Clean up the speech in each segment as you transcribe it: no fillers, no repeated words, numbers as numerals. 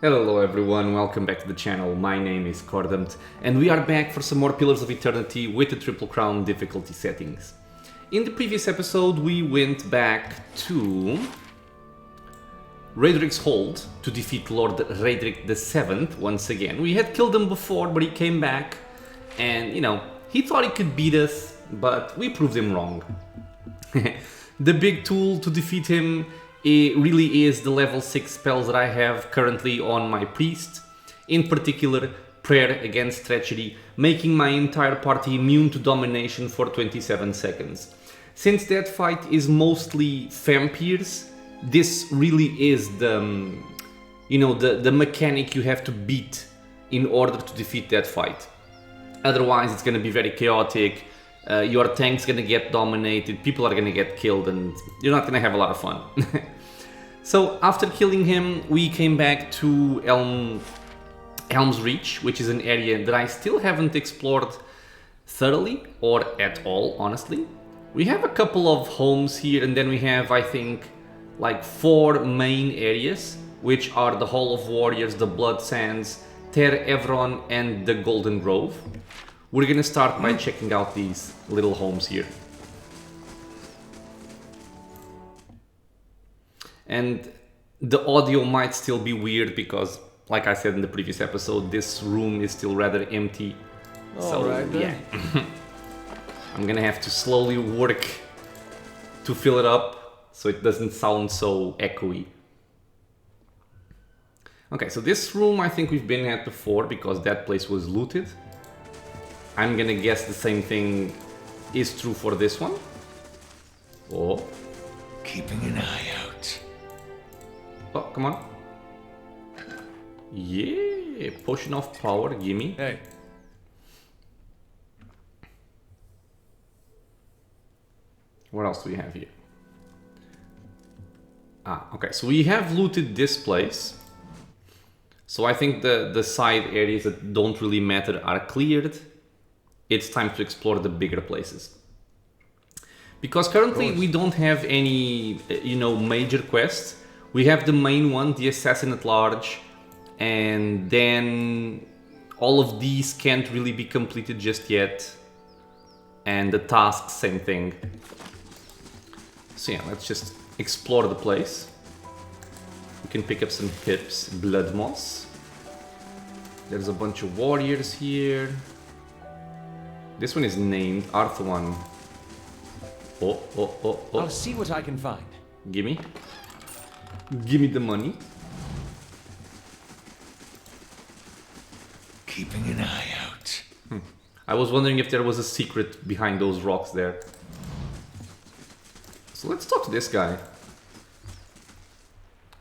Hello everyone, welcome back to the channel. My name is Cordant and we are back for some more Pillars of Eternity with the Triple Crown difficulty settings. In the previous episode we went back to Raedric's Hold to defeat Lord Raedric VII once again. We had killed him before, but he came back and, he thought he could beat us, but we proved him wrong. The big tool to defeat him really is the level 6 spells that I have currently on my priest. In particular, Prayer Against Treachery, making my entire party immune to domination for 27 seconds. Since that fight is mostly vampires, this really is the mechanic you have to beat in order to defeat that fight. Otherwise it's going to be very chaotic, your tank's going to get dominated, people are going to get killed, and you're not going to have a lot of fun. So after killing him, we came back to Helm's Reach, which is an area that I still haven't explored thoroughly, or at all, honestly. We have a couple of homes here, and then we have, I think, like 4 main areas, which are the Hall of Warriors, the Blood Sands, Ter Evron, and the Golden Grove. We're gonna start by checking out these little homes here. And the audio might still be weird because, like I said in the previous episode, this room is still rather empty. So, yeah. I'm gonna have to slowly work to fill it up so it doesn't sound so echoey. Okay, so this room I think we've been at before because that place was looted. I'm gonna guess the same thing is true for this one. Oh. Keeping an eye out. Oh, come on. Yeah, Potion of Power, gimme. Hey. What else do we have here? Okay, so we have looted this place. So I think the side areas that don't really matter are cleared. It's time to explore the bigger places. Because currently we don't have any, major quests. We have the main one, the Assassin at Large, and then all of these can't really be completed just yet. And the tasks, same thing. So yeah, let's just explore the place. We can pick up some pips, blood moss. There's a bunch of warriors here. This one is named Arthuan. Oh. I'll see what I can find. Gimme. Gimme the money. Keeping an eye out. I was wondering if there was a secret behind those rocks there. So let's talk to this guy.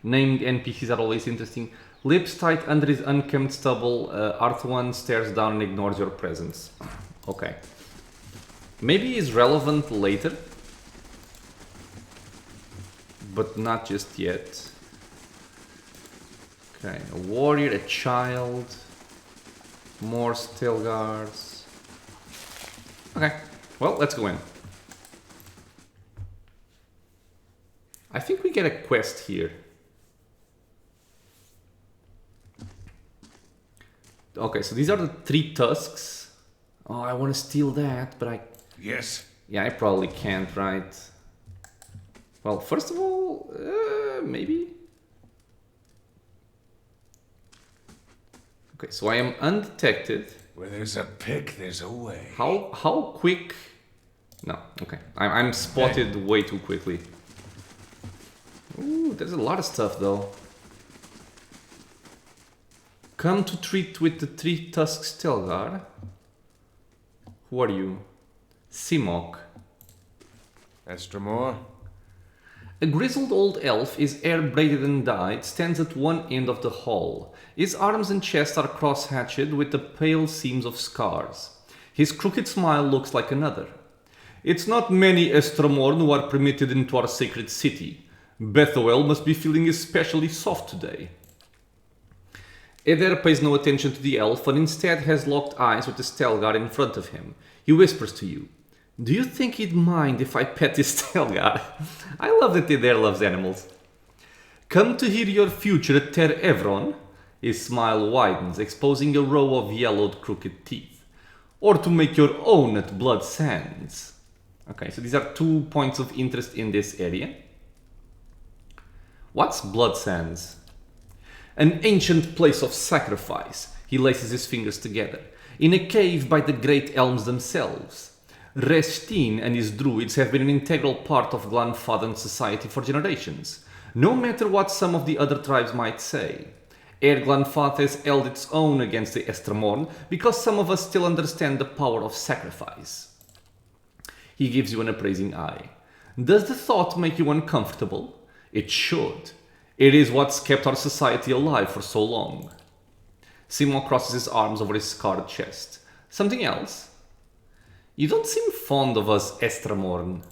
Named NPCs are always interesting. Lips tight under his unkempt stubble, Arthuan stares down and ignores your presence. Okay. Maybe he's relevant later. But not just yet. Okay, a warrior, a child. More Stilgars. Okay, well, let's go in. I think we get a quest here. Okay, so these are the Three-Tusks. Oh, I want to steal that, but I... Yes. Yeah, I probably can't, right? Well, first of all, maybe? Okay, so I am undetected. Where there's a pick, there's a way. How quick? No, okay. I'm spotted way too quickly. Ooh, there's a lot of stuff though. Come to treat with the Three-Tusk Stilgar. Who are you? Simoc. Extra. A grizzled old elf is hair-braided and dyed, stands at one end of the hall. His arms and chest are cross-hatched with the pale seams of scars. His crooked smile looks like another. It's not many Estromorn who are permitted into our sacred city. Bethuel must be feeling especially soft today. Eder pays no attention to the elf and instead has locked eyes with the Stelgar in front of him. He whispers to you, "Do you think he'd mind if I pet this Stelgar?" I love that Eder loves animals. Come to hear your future at Ter Evron? His smile widens, exposing a row of yellowed crooked teeth. Or to make your own at Blood Sands. Okay, so these are 2 points of interest in this area. What's Blood Sands? An ancient place of sacrifice. He laces his fingers together. In a cave by the great elms themselves. Restin and his druids have been an integral part of Glanfadan society for generations, no matter what some of the other tribes might say. Glanfath has held its own against the Estramorn because some of us still understand the power of sacrifice. He gives you an appraising eye. Does the thought make you uncomfortable? It should. It is what's kept our society alive for so long. Simoc crosses his arms over his scarred chest. Something else? You don't seem fond of us, Estramorn.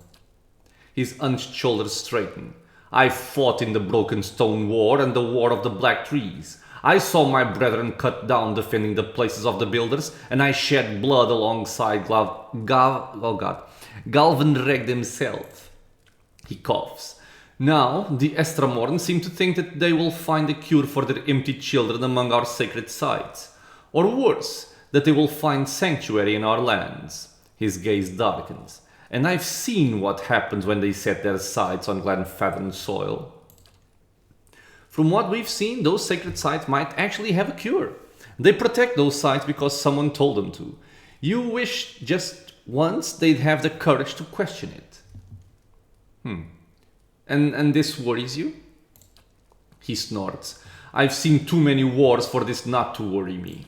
His hunched shoulders straighten. I fought in the Broken Stone War and the War of the Black Trees. I saw my brethren cut down defending the places of the builders, and I shed blood alongside Galvanreg himself. He coughs. Now, the Estramorn seem to think that they will find a cure for their empty children among our sacred sites. Or worse, that they will find sanctuary in our lands. His gaze darkens. And I've seen what happens when they set their sights on Glanfadan soil. From what we've seen, those sacred sites might actually have a cure. They protect those sites because someone told them to. You wish just once they'd have the courage to question it. And this worries you? He snorts. I've seen too many wars for this not to worry me.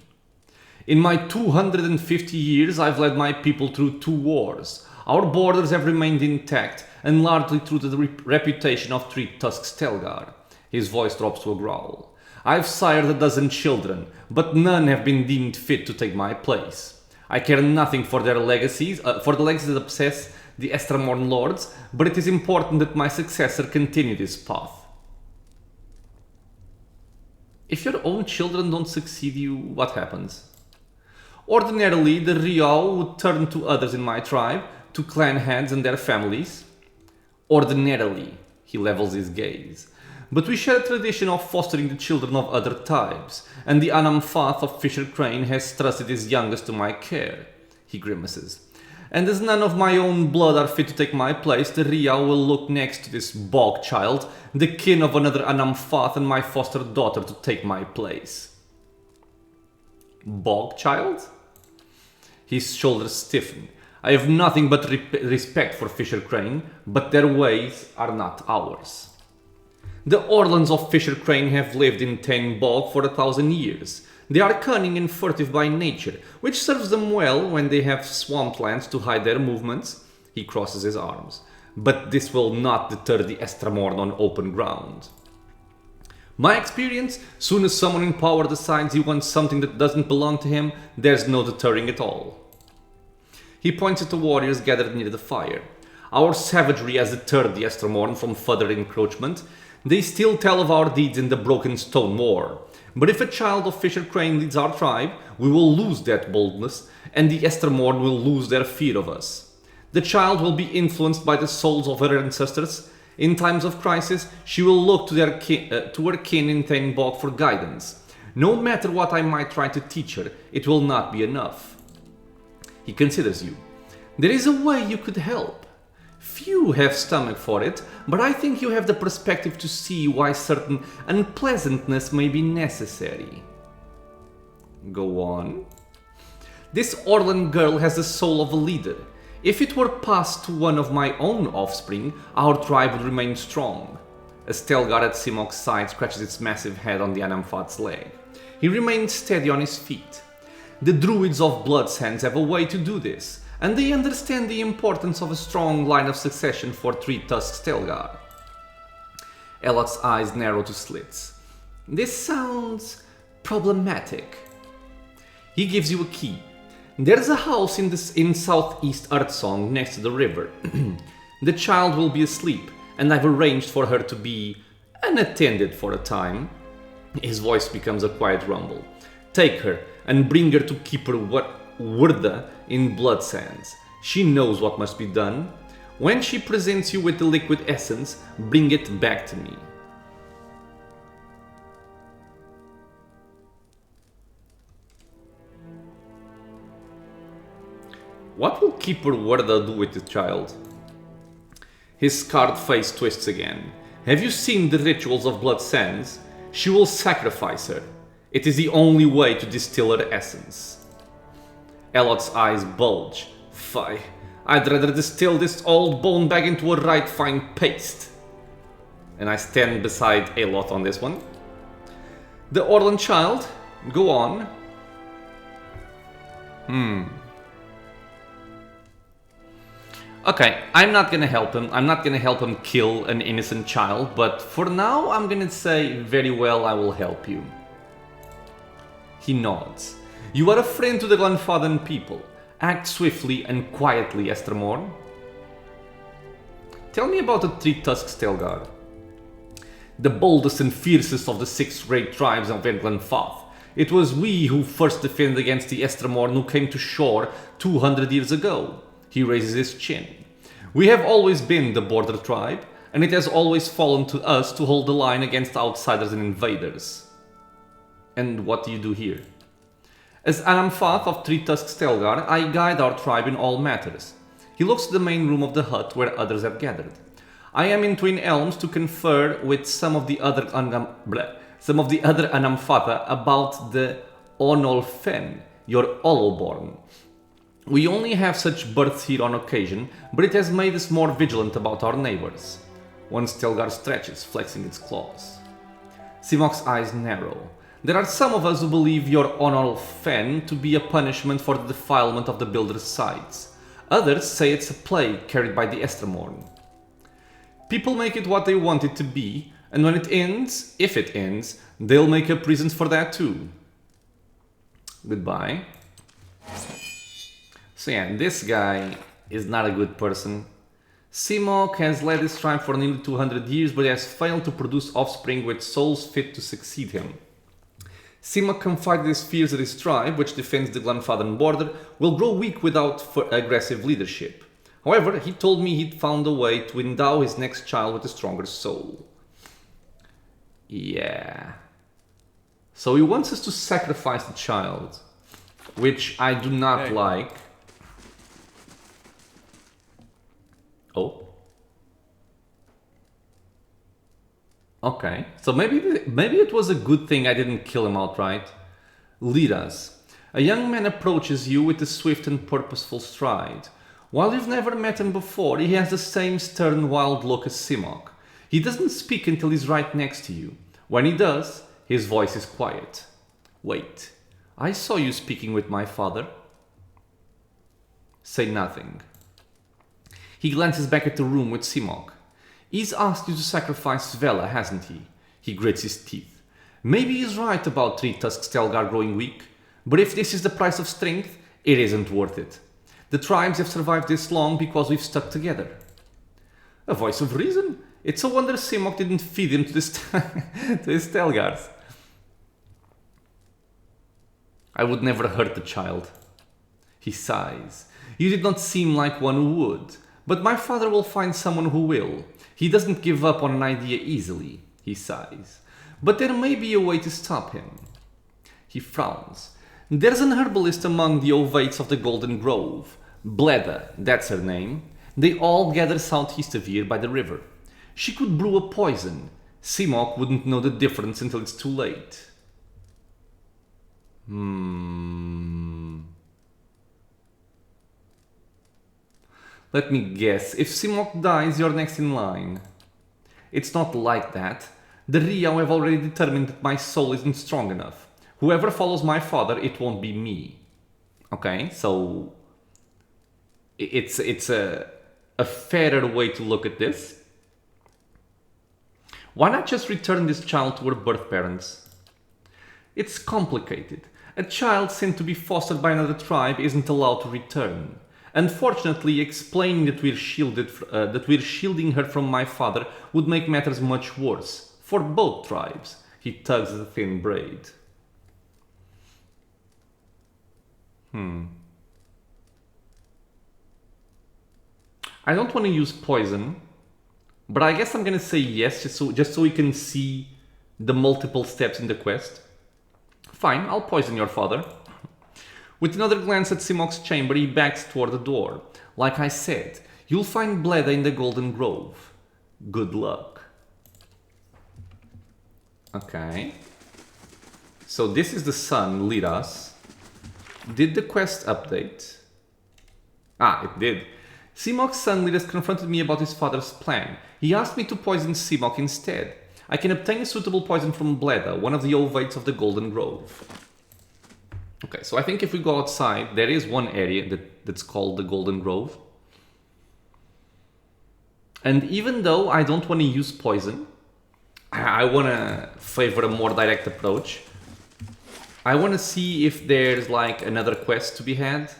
In my 250 years, I've led my people through 2 wars. Our borders have remained intact, and largely through the reputation of Three-Tusk Stelgar. His voice drops to a growl. I've sired a dozen children, but none have been deemed fit to take my place. I care nothing for their legacies, for the legacies that obsess the Estramorn lords, but it is important that my successor continue this path. If your own children don't succeed you, what happens? Ordinarily, the Riau would turn to others in my tribe, to clan heads and their families. Ordinarily, he levels his gaze. But we share a tradition of fostering the children of other tribes, and the Anamfath of Fisher Crane has trusted his youngest to my care. He grimaces. And as none of my own blood are fit to take my place, the Riau will look next to this bog child, the kin of another Anamfath and my foster daughter to take my place. Bog child? His shoulders stiffen. I have nothing but respect for Fisher Crane, but their ways are not ours. The Orlans of Fisher Crane have lived in Ten Bog for 1,000 years. They are cunning and furtive by nature, which serves them well when they have swamplands to hide their movements. He crosses his arms. But this will not deter the Estramorn on open ground. My experience, soon as someone in power decides he wants something that doesn't belong to him, there's no deterring at all. He points at the warriors gathered near the fire. Our savagery has deterred the Estramorn from further encroachment. They still tell of our deeds in the Broken Stone War. But if a child of Fisher Crane leads our tribe, we will lose that boldness, and the Estramorn will lose their fear of us. The child will be influenced by the souls of her ancestors. In times of crisis, she will look to her kin in Ten Bog for guidance. No matter what I might try to teach her, it will not be enough. He considers you. There is a way you could help. Few have stomach for it, but I think you have the perspective to see why certain unpleasantness may be necessary. Go on. This Orlan girl has the soul of a leader. If it were passed to one of my own offspring, our tribe would remain strong. A Stelgar at Simoc's side scratches its massive head on the Anamfath's leg. He remains steady on his feet. The druids of Bloodsands have a way to do this, and they understand the importance of a strong line of succession for Three-Tusk Stelgar. Elot's eyes narrow to slits. This sounds problematic. He gives you a key. There's a house in southeast Earthsong next to the river. The child will be asleep, and I've arranged for her to be unattended for a time. His voice becomes a quiet rumble. Take her and bring her to Keeper Wurda in Bloodsands. She knows what must be done. When she presents you with the liquid essence, bring it back to me. What will Keeper Werda do with the child? His scarred face twists again. Have you seen the rituals of Blood Sands? She will sacrifice her. It is the only way to distill her essence. Elot's eyes bulge. Fie, I'd rather distill this old bone bag into a right fine paste. And I stand beside Elot on this one. The Orlan child, go on. Okay, I'm not gonna help him. I'm not gonna help him kill an innocent child, but for now I'm gonna say, very well, I will help you. He nods. You are a friend to the Glenfathen people. Act swiftly and quietly, Estermorn. Tell me about the Three-Tusk Stelgar. The boldest and fiercest of the 6 great tribes of Glenfath. It was we who first defended against the Estermorn who came to shore 200 years ago. He raises his chin. We have always been the border tribe, and it has always fallen to us to hold the line against outsiders and invaders. And what do you do here? As Anamfath of Three-Tusk Stelgar, I guide our tribe in all matters. He looks to the main room of the hut where others have gathered. I am in Twin Elms to confer with some of the other Anamfatha about the Onol Fen, your Oloborn. We only have such births here on occasion, but it has made us more vigilant about our neighbors. One Stelgar stretches, flexing its claws. Simoc's eyes narrow. There are some of us who believe your Onol Fen to be a punishment for the defilement of the builder's sites. Others say it's a plague carried by the Estermorn. People make it what they want it to be, and when it ends, if it ends, they'll make up reasons for that too. Goodbye. So yeah, this guy is not a good person. Simoc has led his tribe for nearly 200 years, but has failed to produce offspring with souls fit to succeed him. Simoc confided his fears that his tribe, which defends the Glenfathen border, will grow weak without aggressive leadership. However, he told me he'd found a way to endow his next child with a stronger soul. Yeah. So he wants us to sacrifice the child, which I do not like. Oh. Okay, so maybe it was a good thing I didn't kill him outright. Litas. A young man approaches you with a swift and purposeful stride. While you've never met him before, he has the same stern, wild look as Simoc. He doesn't speak until he's right next to you. When he does, his voice is quiet. Wait, I saw you speaking with my father. Say nothing. He glances back at the room with Simoc. He's asked you to sacrifice Svella, hasn't he? He grits his teeth. Maybe he's right about Three-Tusk Stelgar growing weak, but if this is the price of strength, it isn't worth it. The tribes have survived this long because we've stuck together. A voice of reason? It's a wonder Simoc didn't feed him to his Stelgars. I would never hurt the child. He sighs. You did not seem like one who would. But my father will find someone who will. He doesn't give up on an idea easily, he sighs. But there may be a way to stop him. He frowns. There's an herbalist among the Ovates of the Golden Grove. Bleda, that's her name. They all gather southeast of here by the river. She could brew a poison. Simoc wouldn't know the difference until it's too late. Let me guess, if Simoc dies, you're next in line. It's not like that. The Riau have already determined that my soul isn't strong enough. Whoever follows my father, it won't be me. Okay, so it's a fairer way to look at this. Why not just return this child to her birth parents? It's complicated. A child sent to be fostered by another tribe isn't allowed to return. Unfortunately, explaining that we're shielding her from my father would make matters much worse, for both tribes. He tugs at the thin braid. I don't want to use poison, but I guess I'm gonna say yes, just so we can see the multiple steps in the quest. Fine, I'll poison your father. With another glance at Simoc's chamber, he backs toward the door. Like I said, you'll find Bleda in the Golden Grove. Good luck. Okay. So this is the son, Litas. Did the quest update? Ah, it did. Simoc's son Litas confronted me about his father's plan. He asked me to poison Simoc instead. I can obtain a suitable poison from Bleda, one of the ovates of the Golden Grove. Okay, so I think if we go outside, there is one area that's called the Golden Grove. And even though I don't want to use poison, I want to favor a more direct approach. I want to see if there's like another quest to be had.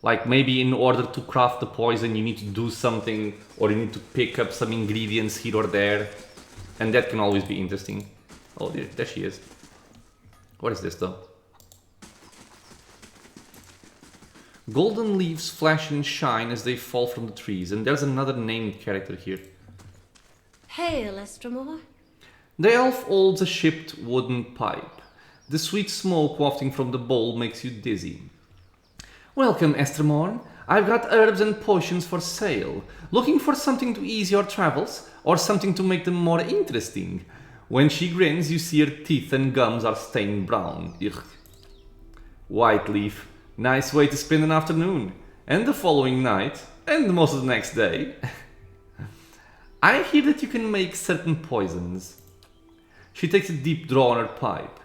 Like maybe in order to craft the poison you need to do something, or you need to pick up some ingredients here or there. And that can always be interesting. Oh, there she is. What is this though? Golden leaves flash and shine as they fall from the trees, and there's another named character here. Hail, Estramore. The elf holds a shipped wooden pipe. The sweet smoke wafting from the bowl makes you dizzy. Welcome, Estramore. I've got herbs and potions for sale. Looking for something to ease your travels, or something to make them more interesting? When she grins, you see her teeth and gums are stained brown. Ugh. White leaf. Nice way to spend an afternoon. And the following night. And most of the next day. I hear that you can make certain poisons. She takes a deep draw on her pipe.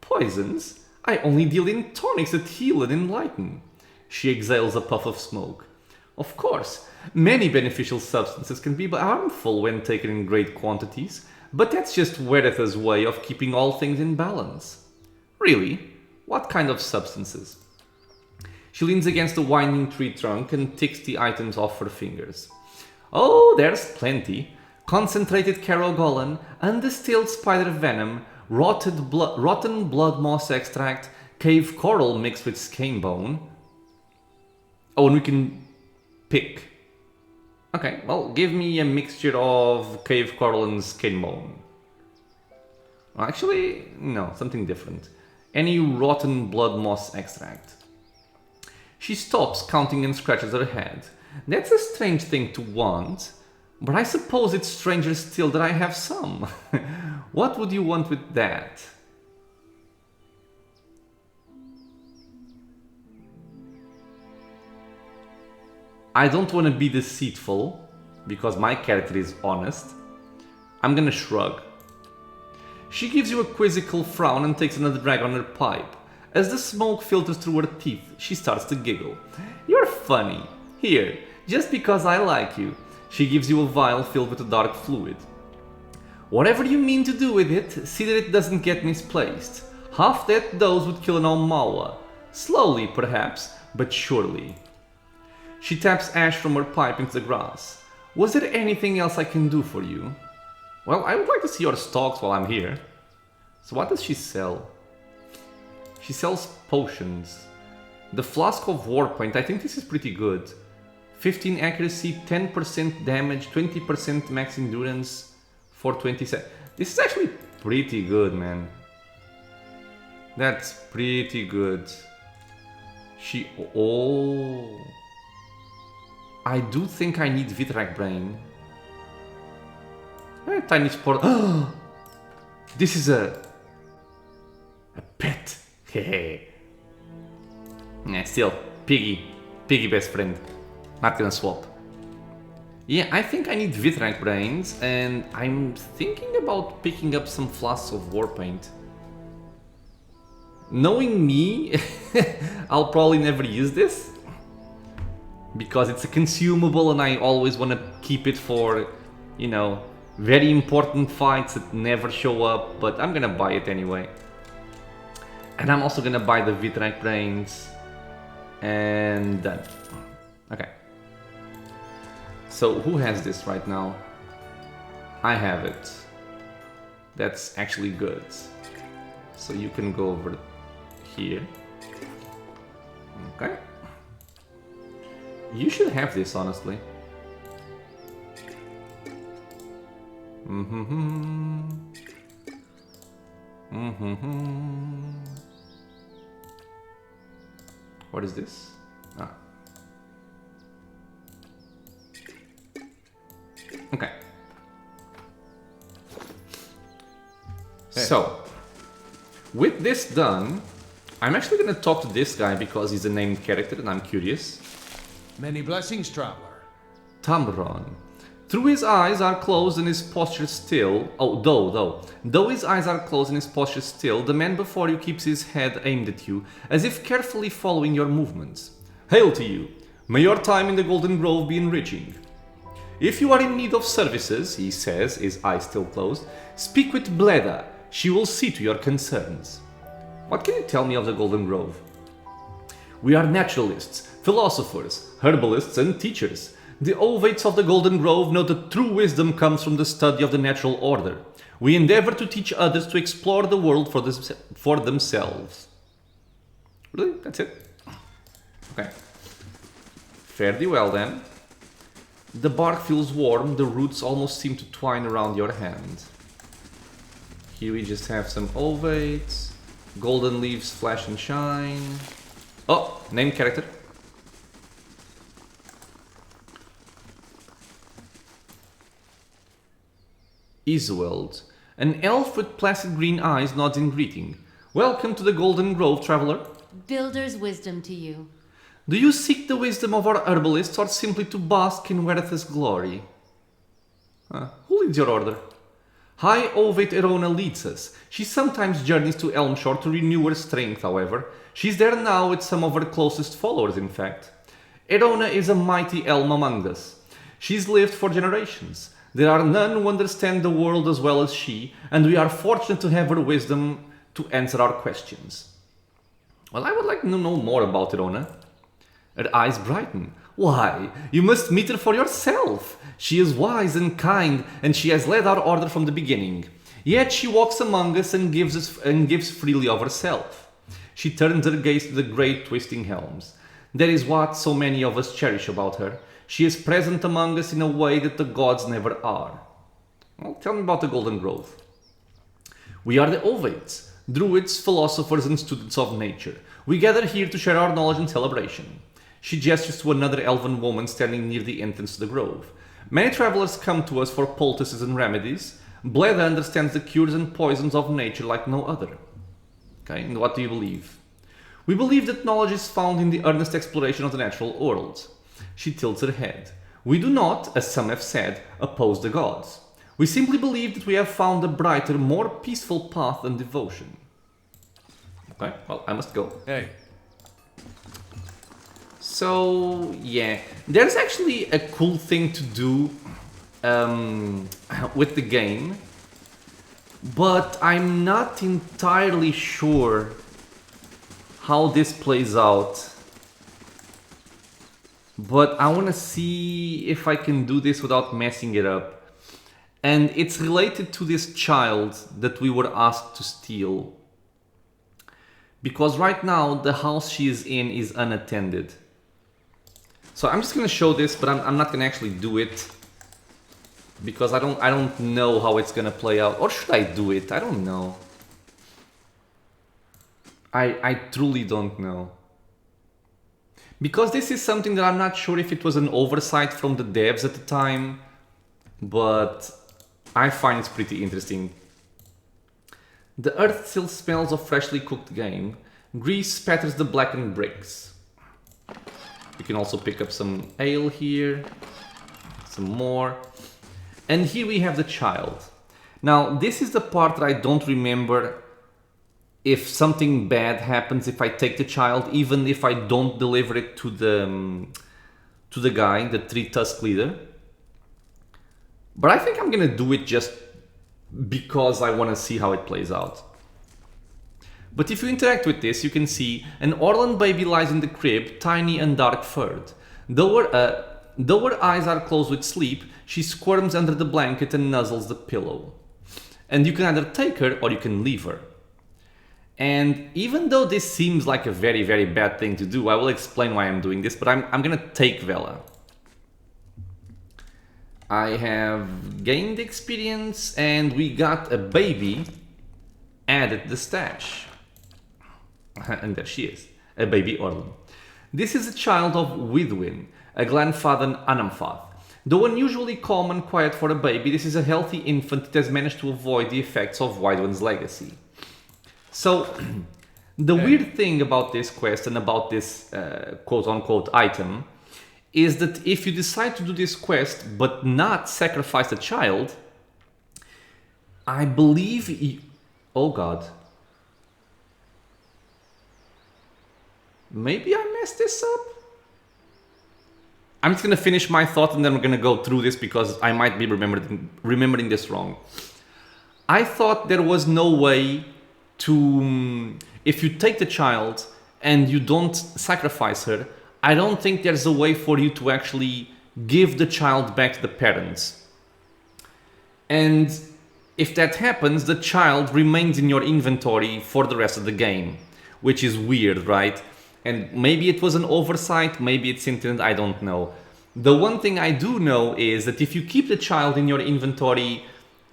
Poisons? I only deal in tonics that heal and enlighten. She exhales a puff of smoke. Of course, many beneficial substances can be harmful when taken in great quantities, but that's just Weretha's way of keeping all things in balance. Really? What kind of substances? She leans against a winding tree trunk and ticks the items off her fingers. Oh, there's plenty. Concentrated carogolan, undistilled spider venom, rotten blood moss extract, cave coral mixed with skein bone. Oh, and we can pick. Okay, well, give me a mixture of cave coral and skein bone. Actually, no, something different. Any rotten blood moss extract. She stops counting and scratches her head. That's a strange thing to want, but I suppose it's stranger still that I have some. What would you want with that? I don't want to be deceitful, because my character is honest. I'm gonna shrug. She gives you a quizzical frown and takes another drag on her pipe. As the smoke filters through her teeth, she starts to giggle. You're funny. Here, just because I like you. She gives you a vial filled with a dark fluid. Whatever you mean to do with it, see that it doesn't get misplaced. Half that dose would kill an Omawa. Slowly, perhaps, but surely. She taps ash from her pipe into the grass. Was there anything else I can do for you? Well, I would like to see your stocks while I'm here. So what does she sell? She sells potions. The Flask of Warpaint, I think this is pretty good. 15 accuracy, 10% damage, 20% max endurance for 20 seconds. This is actually pretty good, man. That's pretty good. Oh. I do think I need Vitrak Brain. Tiny sport. This is a pet. Hehe. Yeah, still, Piggy best friend. Not gonna swap. Yeah, I think I need Vitrak Brains, and I'm thinking about picking up some flasks of Warpaint. Knowing me, I'll probably never use this, because it's a consumable and I always want to keep it for, you know, very important fights that never show up, but I'm gonna buy it anyway. And I'm also gonna buy the Vitrak Brains, and done. Okay. So who has this right now? I have it. That's actually good. So you can go over here. Okay. You should have this, honestly. What is this? Ah. Okay. Hey. So, with this done, I'm actually going to talk to this guy because he's a named character and I'm curious. Many blessings, traveler. Tamron. Though his eyes are closed and his posture still... Oh, though his eyes are closed and his posture still, the man before you keeps his head aimed at you, as if carefully following your movements. Hail to you. May your time in the Golden Grove be enriching. If you are in need of services, he says, his eyes still closed, speak with Bleda. She will see to your concerns. What can you tell me of the Golden Grove? We are naturalists, philosophers, herbalists, and teachers. The ovates of the Golden Grove know that true wisdom comes from the study of the natural order. We endeavor to teach others to explore the world for themselves. Really? That's it? Okay. Fare thee well then. The bark feels warm, the roots almost seem to twine around your hand. Here we just have some ovates. Golden leaves flash and shine. Oh, name character. Isweld. An elf with placid green eyes nods in greeting. Welcome to the Golden Grove, traveler. Builder's wisdom to you. Do you seek the wisdom of our herbalists or simply to bask in Wereth's glory? Who leads your order? High Ovate Erona leads us. She sometimes journeys to Elmshore to renew her strength, however. She's there now with some of her closest followers, in fact. Erona is a mighty elm among us. She's lived for generations. There are none who understand the world as well as she, and we are fortunate to have her wisdom to answer our questions. Well, I would like to know more about Erona. Her eyes brighten. Why, you must meet her for yourself. She is wise and kind, and she has led our order from the beginning. Yet she walks among us and gives freely of herself. She turns her gaze to the great twisting helms. That is what so many of us cherish about her. She is present among us in a way that the gods never are. Well, tell me about the Golden Grove. We are the Ovates, druids, philosophers, and students of nature. We gather here to share our knowledge and celebration. She gestures to another elven woman standing near the entrance to the grove. Many travelers come to us for poultices and remedies. Bleda understands the cures and poisons of nature like no other. Okay, and what do you believe? We believe that knowledge is found in the earnest exploration of the natural world. She tilts her head. We do not, as some have said, oppose the gods. We simply believe that we have found a brighter, more peaceful path than devotion. Okay, well, I must go. Hey. So, yeah, there's actually a cool thing to do with the game, but I'm not entirely sure how this plays out. But I want to see if I can do this without messing it up. And it's related to this child that we were asked to steal. Because right now, the house she is in is unattended. So I'm just going to show this, but I'm not going to actually do it. Because I don't know how it's going to play out. Or should I do it? I don't know. I truly don't know. Because this is something that I'm not sure if it was an oversight from the devs at the time, but I find it's pretty interesting. The earth still smells of freshly cooked game. Grease spatters the blackened bricks. You can also pick up some ale here, some more. And here we have the child. Now, this is the part that I don't remember if something bad happens if I take the child, even if I don't deliver it to the guy, the Three-Tusk leader. But I think I'm gonna do it just because I want to see how it plays out. But if you interact with this, you can see an Orlan baby lies in the crib, tiny and dark-furred. Though her eyes are closed with sleep, she squirms under the blanket and nuzzles the pillow. And you can either take her or you can leave her. And even though this seems like a very, very bad thing to do, I will explain why I'm doing this, but I'm gonna take Vela. I have gained experience and we got a baby added the stash. And there she is, a baby Orlan. This is a child of Widwin, a Glanfathan Anamfath. Though unusually calm and quiet for a baby, this is a healthy infant that has managed to avoid the effects of Widwin's legacy. So, the weird thing about this quest and about this quote-unquote item is that if you decide to do this quest but not sacrifice a child, I believe... Oh god. Maybe I messed this up? I'm just gonna finish my thought and then we're gonna go through this because I might be remembering this wrong. I thought there was no way to... If you take the child and you don't sacrifice her, I don't think there's a way for you to actually give the child back to the parents. And if that happens, the child remains in your inventory for the rest of the game, which is weird, right? And maybe it was an oversight, maybe it's intended, I don't know. The one thing I do know is that if you keep the child in your inventory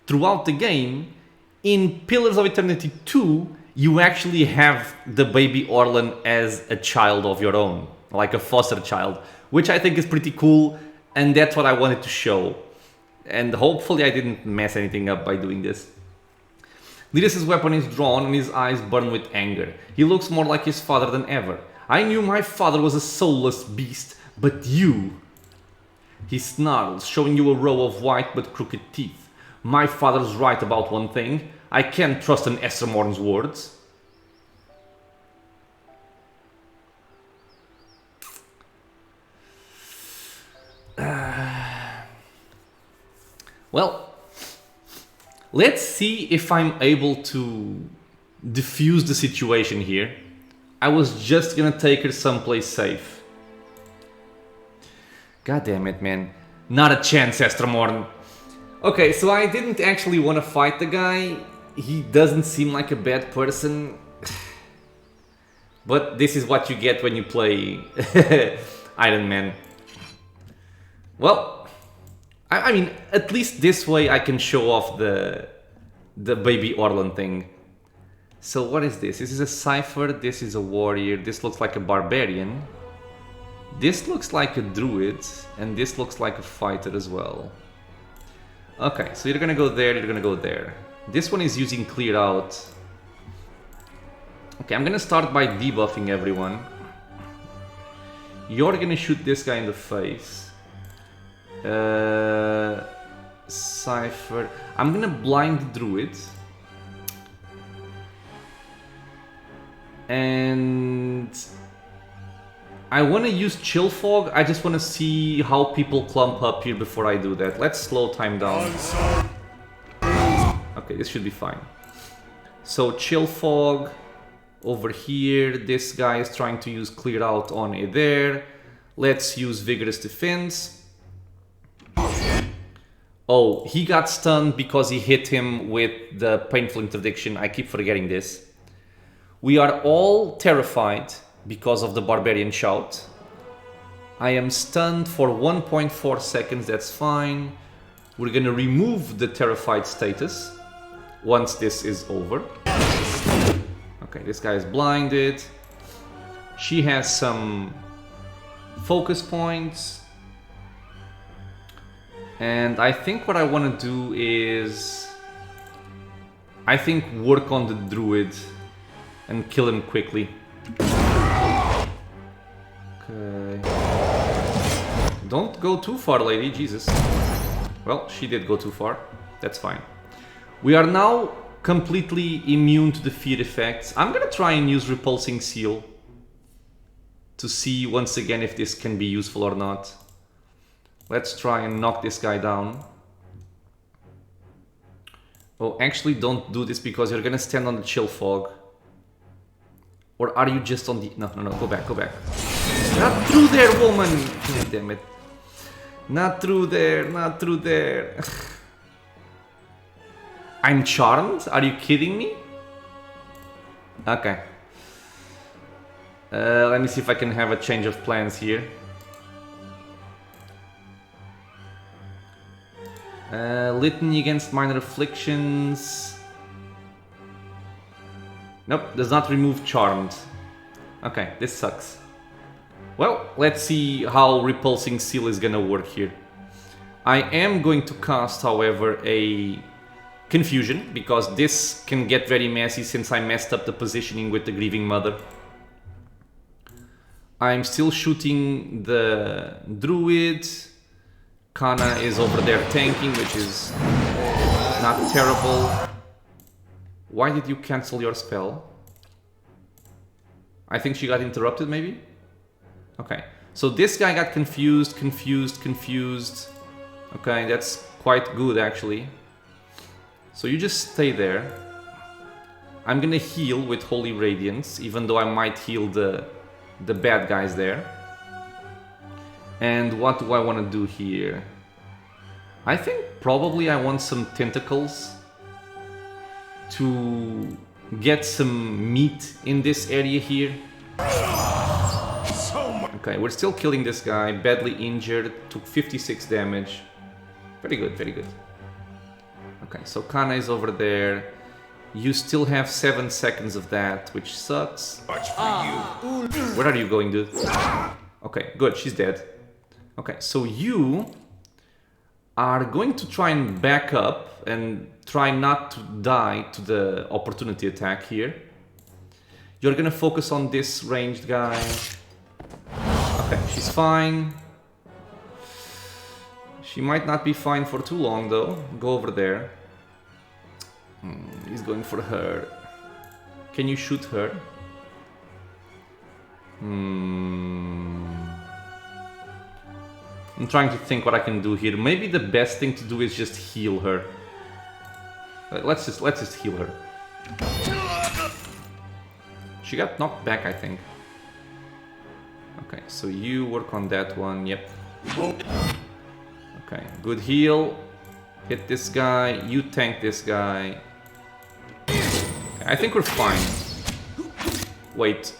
throughout the game, in Pillars of Eternity 2, you actually have the baby Orlan as a child of your own, like a foster child, which I think is pretty cool, and that's what I wanted to show. And hopefully I didn't mess anything up by doing this. Litas' weapon is drawn and his eyes burn with anger. He looks more like his father than ever. I knew my father was a soulless beast, but you... He snarls, showing you a row of white but crooked teeth. My father's right about one thing. I can't trust an Esramorn's words. Well, let's see if I'm able to defuse the situation here. I was just gonna take her someplace safe. God damn it, man. Not a chance, Estramorn. Okay, so I didn't actually want to fight the guy. He doesn't seem like a bad person. But this is what you get when you play Iron Man. Well, I mean, at least this way I can show off the baby Orlan thing. So what is this? This is a cipher, this is a warrior, this looks like a barbarian. This looks like a druid, and this looks like a fighter as well. Okay, so you're gonna go there, you're gonna go there. This one is using clear out. Okay, I'm gonna start by debuffing everyone. You're gonna shoot this guy in the face. Cipher. I'm gonna blind the druid. And I want to use Chill Fog. I just want to see how people clump up here before I do that. Let's slow time down. Okay, this should be fine. So Chill Fog over here. This guy is trying to use Clear Out on it there. Let's use Vigorous Defense. Oh, he got stunned because he hit him with the Painful Interdiction. I keep forgetting this. We are all terrified because of the Barbarian Shout. I am stunned for 1.4 seconds, that's fine. We're gonna remove the terrified status once this is over. Okay, this guy is blinded. She has some focus points. And I think what I want to do is... I think work on the druid and kill him quickly. Okay. Don't go too far, lady, Jesus. Well, she did go too far. That's fine. We are now completely immune to the fear effects. I'm gonna try and use Repulsing Seal to see once again if this can be useful or not. Let's try and knock this guy down. Oh, actually don't do this because you're gonna stand on the Chill Fog. Or are you just on the... No, go back, go back. Not through there, woman! God damn it. Not through there, not through there. I'm charmed? Are you kidding me? Okay. Let me see if I can have a change of plans here. Litany against minor afflictions. Nope, does not remove charmed. Okay, this sucks. Well, let's see how Repulsing Seal is gonna work here. I am going to cast, however, a Confusion, because this can get very messy since I messed up the positioning with the Grieving Mother. I'm still shooting the Druid. Kana is over there tanking, which is not terrible. Why did you cancel your spell? I think she got interrupted, maybe? Okay, so this guy got confused. Okay, that's quite good, actually. So you just stay there. I'm gonna heal with Holy Radiance, even though I might heal the bad guys there. And what do I want to do here? I think probably I want some tentacles to get some meat in this area here. Okay, we're still killing this guy, badly injured, took 56 damage. Very good, very good. Okay, so Kana is over there. You still have 7 seconds of that, which sucks. Where are you going, dude? Okay, good, she's dead. Okay, so you are going to try and back up and try not to die to the opportunity attack here. You're gonna focus on this ranged guy. Okay, she's fine. She might not be fine for too long though. Go over there. He's going for her. Can you shoot her? I'm trying to think what I can do here. Maybe the best thing to do is just heal her. Let's just heal her. She got knocked back, I think. Okay, so you work on that one. Yep. Okay, good heal. Hit this guy. You tank this guy. Okay, I think we're fine. Wait.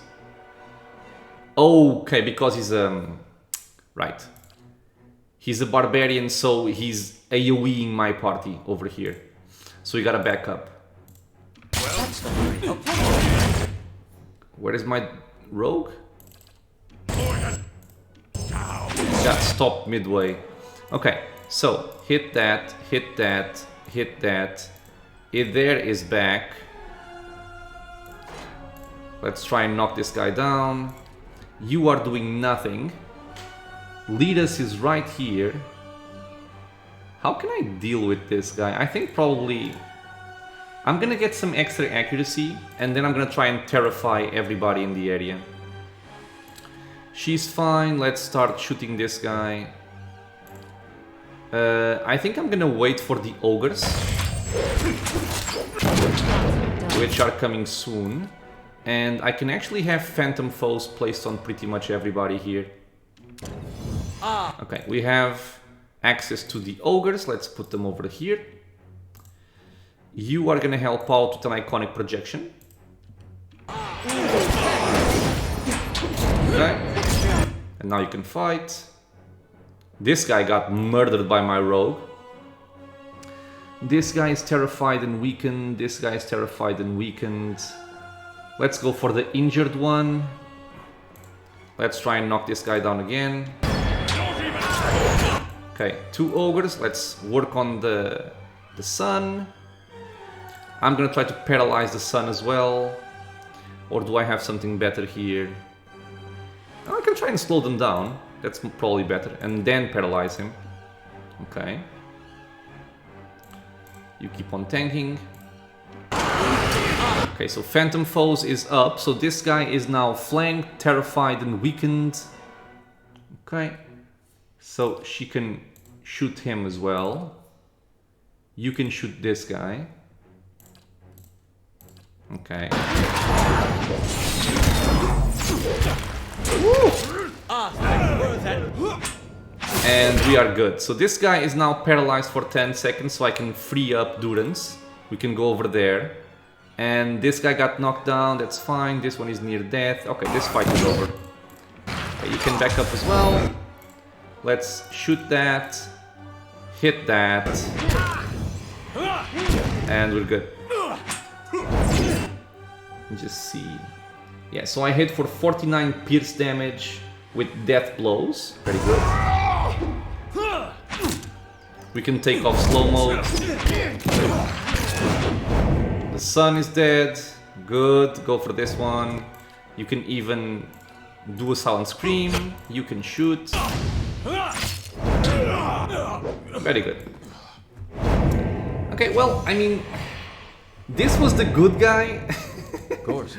Okay, because he's right. He's a barbarian, so he's AoEing my party over here. So we gotta back up. Where is my rogue? Got stopped midway. Okay, so hit that, hit that, hit that. It there is back. Let's try and knock this guy down. You are doing nothing. Litas is right here. How can I deal with this guy? I think probably I'm gonna get some extra accuracy and then I'm gonna try and terrify everybody in the area. She's fine. Let's start shooting this guy. I think I'm gonna wait for the ogres, which are coming soon. And I can actually have phantom foes placed on pretty much everybody here. Okay, we have access to the ogres. Let's put them over here. You are gonna help out with an iconic projection. Okay. And now you can fight. This guy got murdered by my rogue. This guy is terrified and weakened. This guy is terrified and weakened. Let's go for the injured one. Let's try and knock this guy down again. Okay, 2 ogres. Let's work on the sun. I'm gonna try to paralyze the sun as well. Or do I have something better here? I can try and slow them down. That's probably better. And then paralyze him. Okay. You keep on tanking. Okay, so Phantom Foes is up. So this guy is now flanked, terrified, and weakened. Okay. So she can shoot him as well. You can shoot this guy. Okay. And we are good. So this guy is now paralyzed for 10 seconds, so I can free up Durance. We can go over there. And this guy got knocked down, that's fine. This one is near death. Okay, this fight is over. Okay, you can back up as well. Let's shoot that. Hit that. And we're good. Just see. Yeah, so I hit for 49 pierce damage. with death blows. Very good. We can take off slow mode. The sun is dead. Good. Go for this one. You can even do a silent scream. You can shoot. Very good. Okay, well, I mean, this was the good guy. Of course.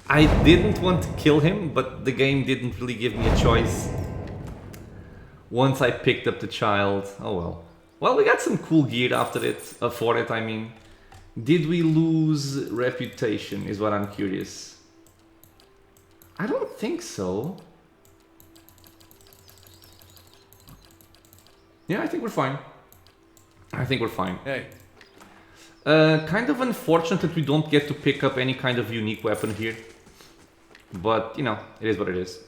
I didn't want to kill him, but the game didn't really give me a choice. Once I picked up the child, oh well. Well, we got some cool gear after it, for it, I mean. Did we lose reputation, is what I'm curious. I don't think so. Yeah, I think we're fine. I think we're fine. Hey. Kind of unfortunate that we don't get to pick up any kind of unique weapon here. But, you know, it is what it is.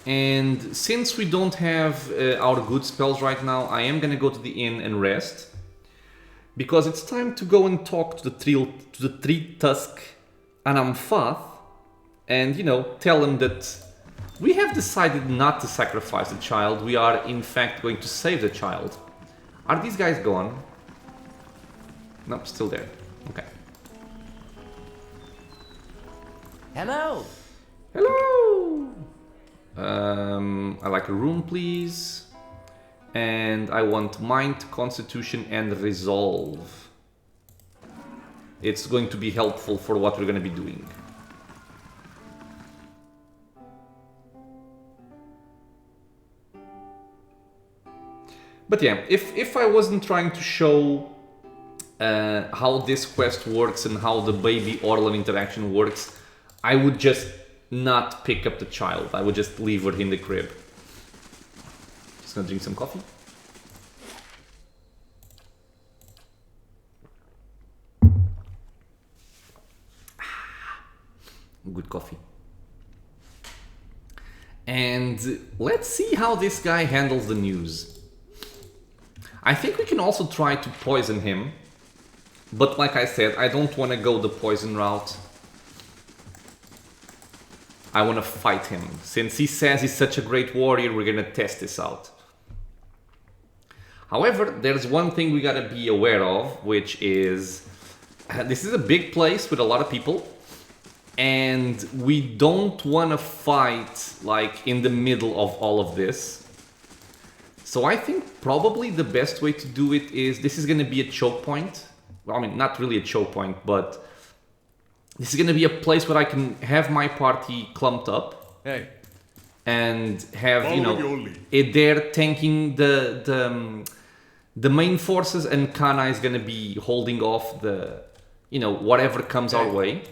And since we don't have our good spells right now, I am gonna go to the inn and rest. Because it's time to go and talk to the Three-Tusk Anamfath. And, you know, tell him that we have decided not to sacrifice the child. We are, in fact, going to save the child. Are these guys gone? Nope, still there. Okay. Hello. Hello! I like a room, please. And I want Mind, Constitution, and Resolve. It's going to be helpful for what we're going to be doing. But yeah, if I wasn't trying to show how this quest works and how the baby Orlan interaction works, I would just not pick up the child. I would just leave her in the crib. Just gonna drink some coffee. Good coffee. And let's see how this guy handles the news. I think we can also try to poison him. But like I said, I don't want to go the poison route. I want to fight him. Since he says he's such a great warrior, we're gonna test this out. However, there's one thing we gotta be aware of, which is this is a big place with a lot of people, and we don't want to fight like in the middle of all of this. So I think probably the best way to do it is, this is gonna be a choke point. Well, I mean, not really a choke point, but this is gonna be a place where I can have my party clumped up. Hey. And have, you know, it there tanking the main forces, and Kana is gonna be holding off the, you know, whatever comes our way.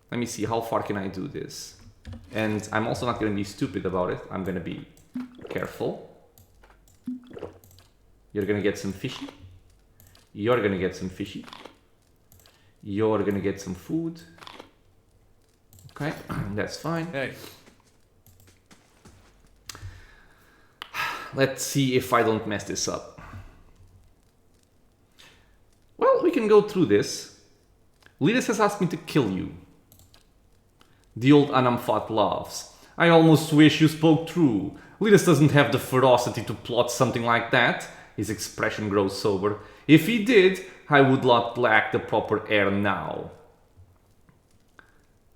Let me see, how far can I do this? And I'm also not gonna be stupid about it. I'm gonna be careful. You're gonna get some fishy. You're gonna get some fishy. You're gonna get some food. Okay, that's fine. Hey. Let's see if I don't mess this up. Well, we can go through this. Litas has asked me to kill you. The old Anamfath laughs. I almost wish you spoke true. Litas doesn't have the ferocity to plot something like that. His expression grows sober. If he did, I would not lack the proper air now.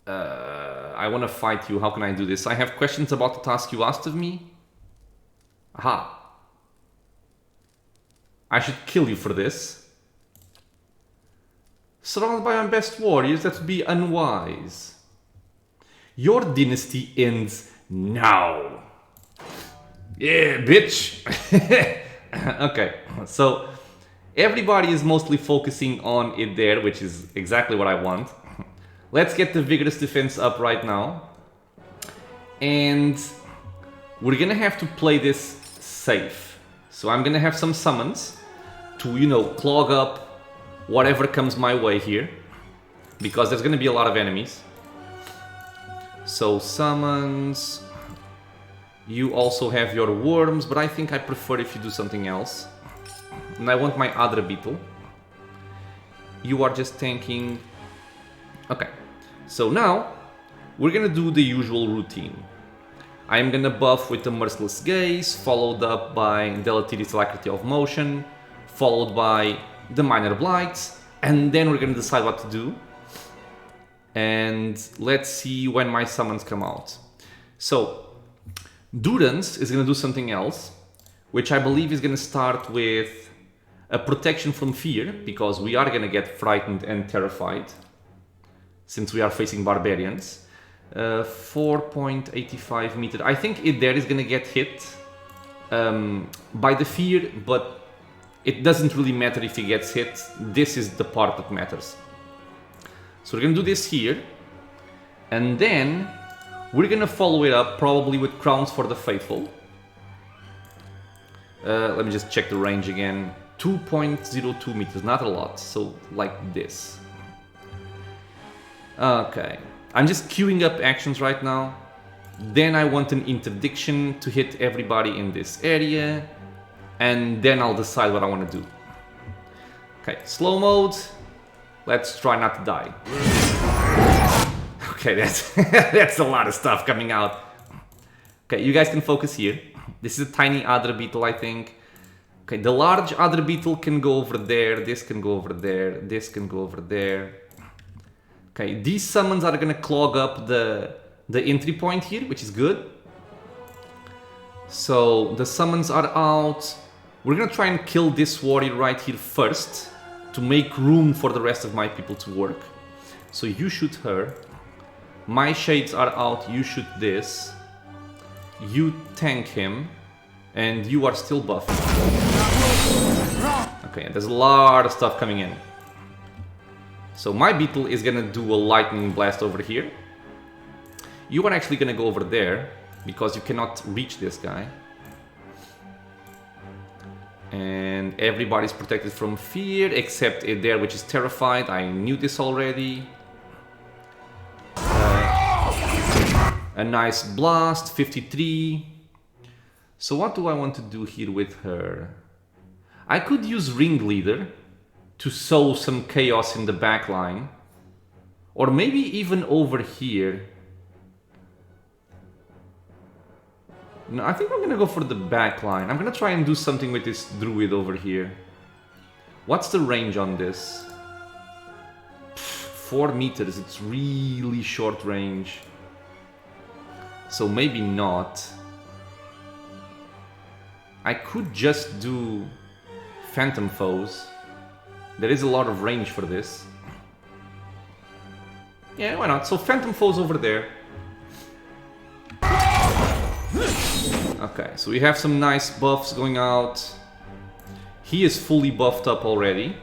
I want to fight you. How can I do this? I have questions about the task you asked of me. Aha. I should kill you for this. Surrounded by my best warriors, that would be unwise. Your dynasty ends now. Yeah, bitch. Okay, so everybody is mostly focusing on it there, which is exactly what I want. Let's get the vigorous defense up right now. And we're gonna have to play this safe. So I'm gonna have some summons to, you know, clog up whatever comes my way here. Because there's gonna be a lot of enemies. So summons. You also have your worms, but I think I prefer if you do something else. And I want my other beetle. You are just tanking. Okay. So now we're gonna do the usual routine. I'm gonna buff with the Merciless Gaze, followed up by Deleterious Alacrity of Motion, followed by the Minor Blights, and then we're gonna decide what to do. And let's see when my summons come out. So, Durance is gonna do something else, which I believe is gonna start with a protection from fear, because we are gonna get frightened and terrified, since we are facing barbarians. 4.85 meter. I think it there is gonna get hit by the fear, but it doesn't really matter if he gets hit. This is the part that matters. So we're gonna do this here, and then we're gonna follow it up probably with Crowns for the Faithful. Let me just check the range again. 2.02 meters, not a lot, so like this. Okay, I'm just queuing up actions right now. Then I want an interdiction to hit everybody in this area, and then I'll decide what I want to do. Okay, slow mode. Let's try not to die. Okay, that's a lot of stuff coming out. Okay, you guys can focus here. This is a tiny Adder Beetle, I think. Okay, the large Adder Beetle can go over there, this can go over there, this can go over there. Okay, these summons are gonna clog up the entry point here, which is good. So the summons are out. We're gonna try and kill this warrior right here first, to make room for the rest of my people to work. So you shoot her. My shades are out, you shoot this. You tank him, and you are still buffed. Okay, there's a lot of stuff coming in. So my beetle is gonna do a lightning blast over here. You are actually gonna go over there, because you cannot reach this guy. And everybody's protected from fear, except it there, which is terrified. I knew this already. A nice blast, 53. So what do I want to do here with her? I could use Ringleader to sow some chaos in the back line. Or maybe even over here. No, I think I'm gonna go for the back line. I'm gonna try and do something with this druid over here. What's the range on this? 4 meters, it's really short range. So maybe not. I could just do Phantom Foes. There is a lot of range for this. Yeah, why not? So Phantom Foes over there. Okay, so we have some nice buffs going out. He is fully buffed up already.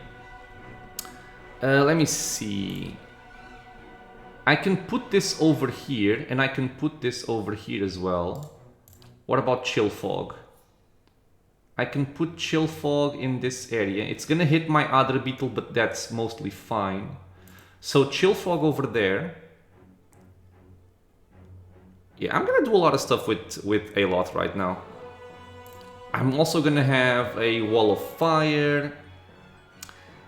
Let me see. I can put this over here, and I can put this over here as well. What about Chill Fog? I can put Chill Fog in this area. It's gonna hit my other beetle, but that's mostly fine. So Chill Fog over there. Yeah, I'm gonna do a lot of stuff with Aloth right now. I'm also gonna have a Wall of Fire.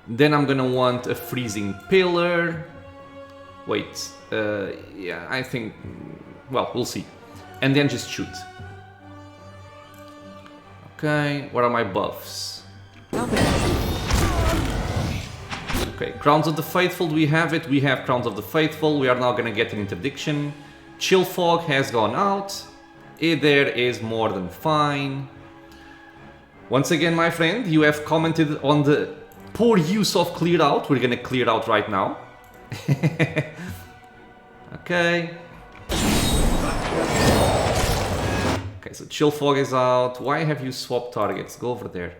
Then I'm gonna want a Freezing Pillar. Wait, yeah, I think... Well, we'll see. And then just shoot. Okay, what are my buffs? Okay, Crowns of the Faithful, we have it. We have Crowns of the Faithful. We are now gonna get an interdiction. Chill Fog has gone out. Aether is more than fine. Once again, my friend, you have commented on the poor use of Clear Out. We're gonna clear out right now. Okay. Okay, so Chill Fog is out. Why have you swapped targets? Go over there.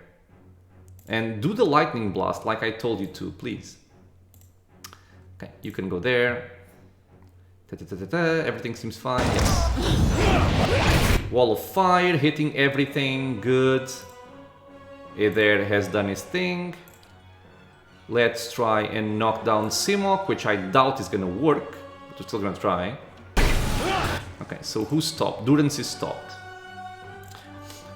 And do the Lightning Blast like I told you to, please. Okay, you can go there. Everything seems fine, yes. Wall of Fire, hitting everything, good. Aether has done his thing. Let's try and knock down Simoc, which I doubt is gonna work, but we're still gonna try. Okay, so who stopped? Durance is stopped.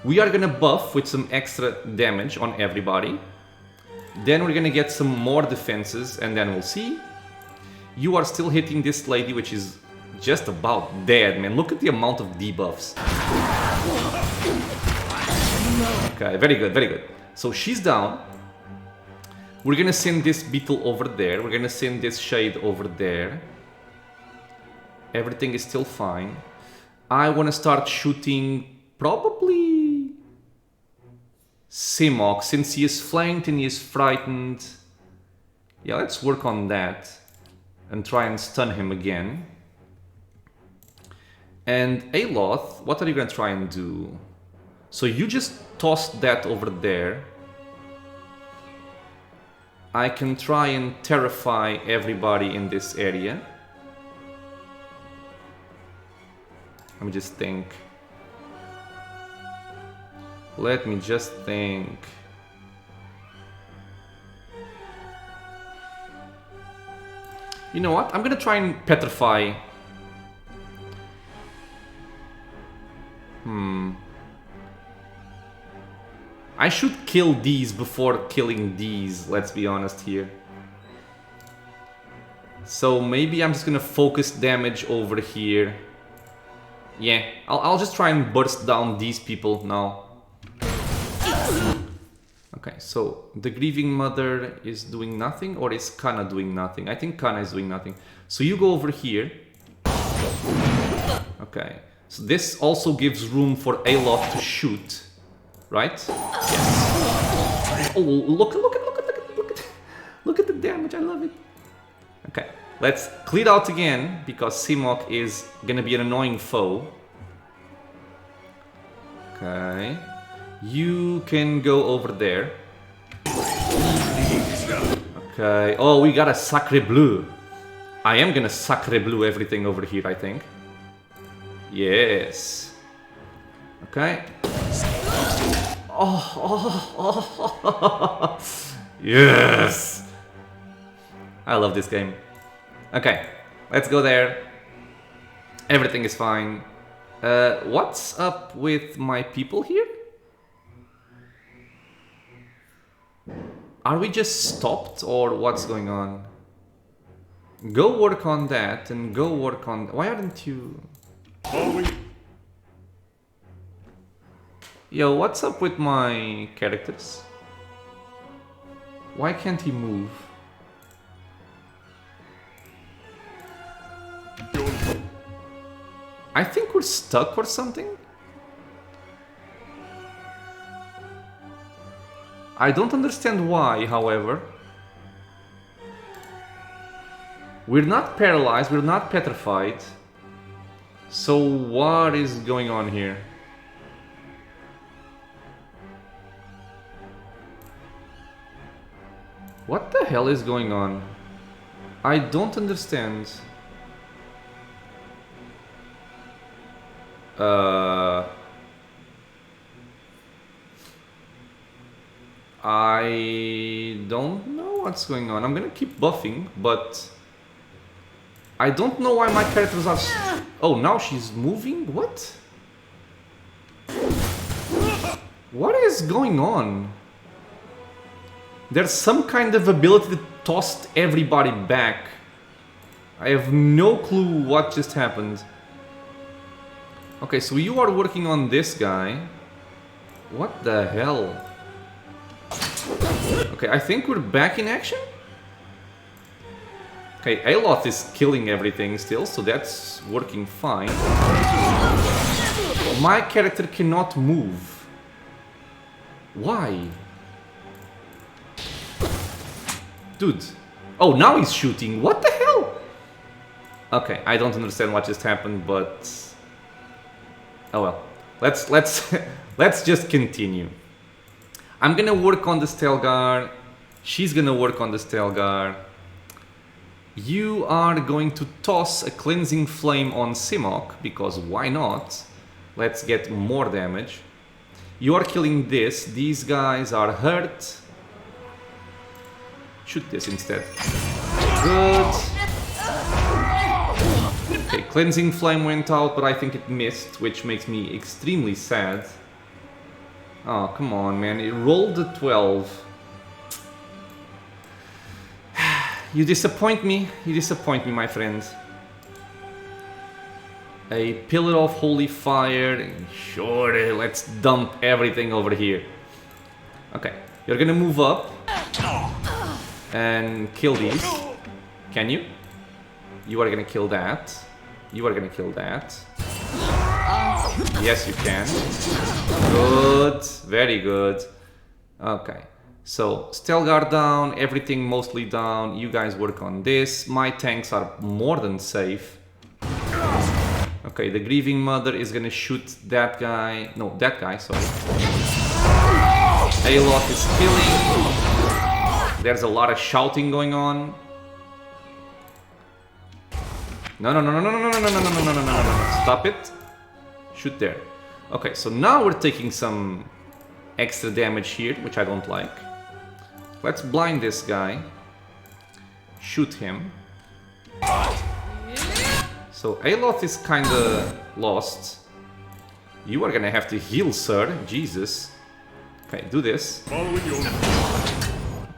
We are gonna buff with some extra damage on everybody. Then we're gonna get some more defenses, and then we'll see. You are still hitting this lady, which is just about dead, man. Look at the amount of debuffs. Okay, very good, very good. So she's down. We're gonna send this beetle over there. We're gonna send this shade over there. Everything is still fine. I wanna start shooting probably Simoc, since he is flanked and he is frightened. Yeah, let's work on that and try and stun him again. And Aloth, what are you gonna try and do? So you just tossed that over there. I can try and terrify everybody in this area. Let me just think. Let me just think. You know what? I'm gonna try and petrify. I should kill these before killing these, let's be honest here. So maybe I'm just gonna focus damage over here. Yeah, I'll just try and burst down these people now. Okay, so the Grieving Mother is doing nothing, or is Kana doing nothing? I think Kana is doing nothing. So you go over here. Okay, so this also gives room for Aloth to shoot, right? Yes. Oh, look at the damage, I love it. Okay, let's clear out again, because Simoc is gonna be an annoying foe. Okay. You can go over there. Okay. Oh, we got a Sacre Bleu. I am gonna Sacre Bleu everything over here, I think. Yes. Okay. Oh. Yes. I love this game. Okay. Let's go there. Everything is fine. What's up with my people here? Are we just stopped, or what's going on? Go work on that and go work on... Why aren't you... Yo, what's up with my characters? Why can't he move? I think we're stuck or something? I don't understand why, however. We're not paralyzed, we're not petrified. So what is going on here? What the hell is going on? I don't understand. I don't know what's going on. I'm gonna keep buffing, but I don't know why my characters are... Oh, now she's moving? What? What is going on? There's some kind of ability that tossed everybody back. I have no clue what just happened. Okay, so you are working on this guy. What the hell? Okay, I think we're back in action. Okay, Aloth is killing everything still, so that's working fine. My character cannot move. Why? Dude. Oh, now he's shooting. What the hell? Okay, I don't understand what just happened, but... Oh well. Let's let's just continue. I'm gonna work on the Stelgar. She's gonna work on the Stelgar. You are going to toss a cleansing flame on Simoc, because why not? Let's get more damage. You are killing this. These guys are hurt. Shoot this instead. Good. Okay, cleansing flame went out, but I think it missed, which makes me extremely sad. Oh, come on, man. It rolled a 12. You disappoint me. You disappoint me, my friend. a pillar of holy fire. Sure, let's dump everything over here. Okay, you're gonna move up and kill these. Can you? You are gonna kill that. You are gonna kill that. Yes, you can. Good, very good. Okay, so Stelgar down, everything mostly down. You guys work on this. My tanks are more than safe. Okay, the Grieving Mother is gonna shoot that guy. No, that guy, sorry. Aloth is killing. There's a lot of shouting going on. No, no, no, no, no, no, no, no, no, no, no, no, no, no, no. Stop it. Shoot there. Okay, so now we're taking some extra damage here, which I don't like. Let's blind this guy. Shoot him. So Aloth is kinda lost. You are gonna have to heal, sir. Jesus. Okay, do this.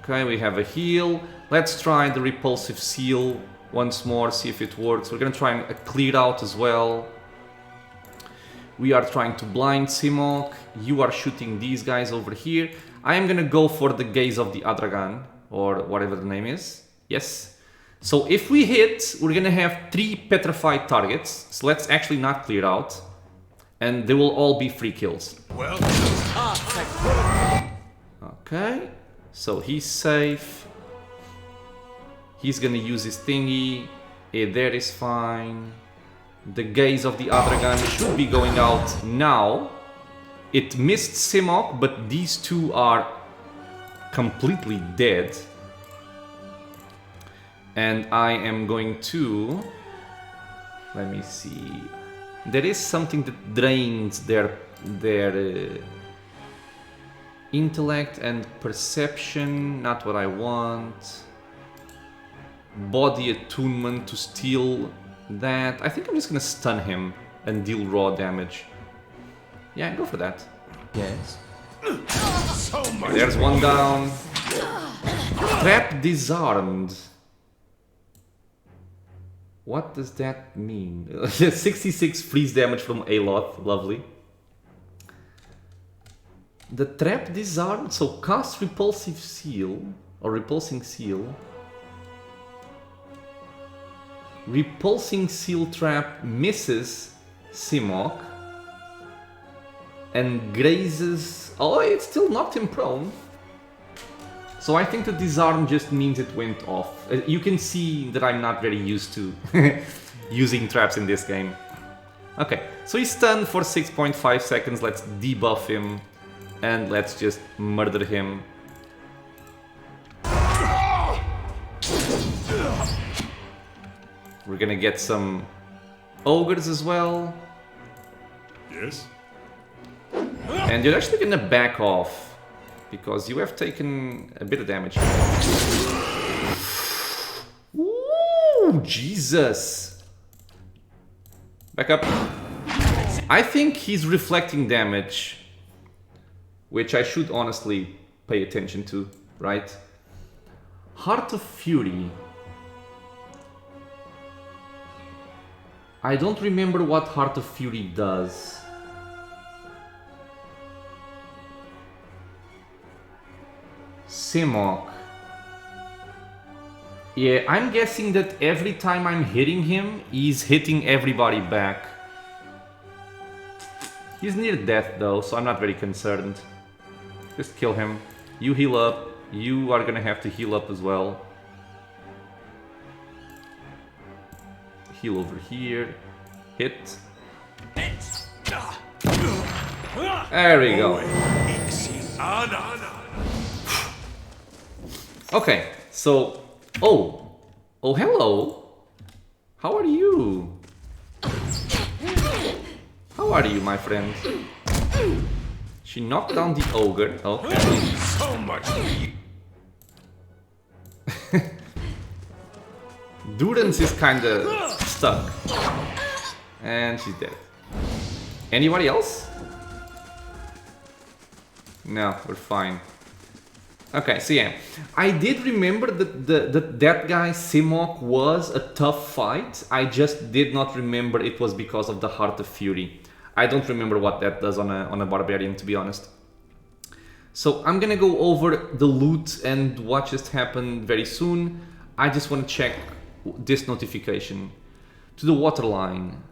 Okay, we have a heal. Let's try the repulsive seal once more, see if it works. We're gonna try and clear out as well. We are trying to blind Simoc. You are shooting these guys over here. I am gonna go for the Gaze of the Adragan, or whatever the name is. Yes. So if we hit, we're gonna have 3 petrified targets. So let's actually not clear out. And they will all be free kills. Well, Okay. So he's safe. He's gonna use his thingy. There is fine. The Gaze of the Adragan should be going out now. It missed Simoc, but these two are completely dead. And I am going to... Let me see... There is something that drains their intellect and perception. Not what I want. Body attunement to steal that. I think I'm just gonna stun him and deal raw damage. Yeah, go for that. Yes. so much. There's one down. Trap disarmed. What does that mean? 66 freeze damage from Aloth. Lovely. The trap disarmed. So cast repulsive seal. Or repulsing seal. Repulsing seal trap misses Simoc. And grazes... Oh, it still knocked him prone. So I think the disarm just means it went off. You can see that I'm not very used to using traps in this game. Okay, so he's stunned for 6.5 seconds. Let's debuff him and let's just murder him. We're gonna get some ogres as well. Yes. And you're actually gonna back off. Because you have taken a bit of damage. Ooh, Jesus! Back up. I think he's reflecting damage, which I should honestly pay attention to, right? Heart of Fury. I don't remember what Heart of Fury does. Simoc. Yeah, I'm guessing that every time I'm hitting him, he's hitting everybody back. He's near death though, so I'm not very concerned. Just kill him. You heal up. You are gonna have to heal up as well. Heal over here. Hit. There we go. Okay, so... Oh, hello. How are you? How are you, my friend? She knocked down the ogre. Okay. So much. Durance is kinda stuck. And she's dead. Anybody else? No, we're fine. Okay, so yeah, I did remember that that guy Simoc was a tough fight. I just did not remember it was because of the Heart of Fury. I don't remember what that does on a barbarian, to be honest. So I'm gonna go over the loot and what just happened very soon. I just want to check this notification. To the waterline.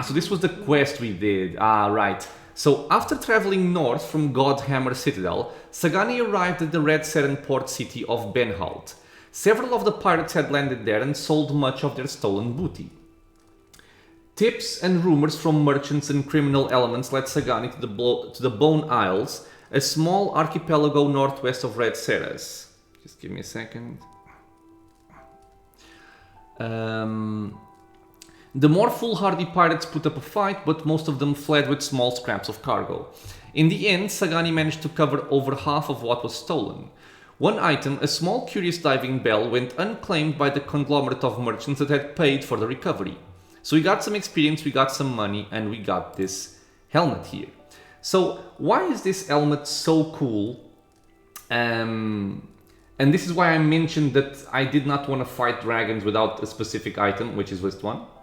So this was the quest we did. Right. So after traveling north from Godhammer Citadel, Sagani arrived at the Red Seren port city of Benhalt. Several of the pirates had landed there and sold much of their stolen booty. Tips and rumors from merchants and criminal elements led Sagani to the Bone Isles, a small archipelago northwest of Red Ceres. Just give me a second. The more foolhardy pirates put up a fight, but most of them fled with small scraps of cargo. In the end, Sagani managed to cover over half of what was stolen. One item, a small curious diving bell, went unclaimed by the conglomerate of merchants that had paid for the recovery. So we got some experience, we got some money, and we got this helmet here. So why is this helmet so cool? And this is why I mentioned that I did not want to fight dragons without a specific item, which is list 1.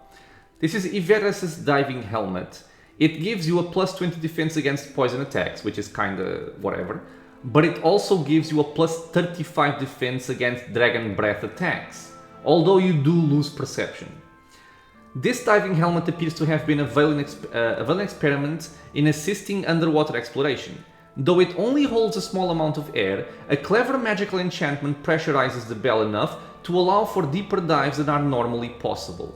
This is Iveris' diving helmet. It gives you a plus 20 defense against poison attacks, which is kinda whatever. But it also gives you a plus 35 defense against dragon breath attacks, although you do lose perception. This diving helmet appears to have been a valiant experiment in assisting underwater exploration. Though it only holds a small amount of air, a clever magical enchantment pressurizes the bell enough to allow for deeper dives than are normally possible.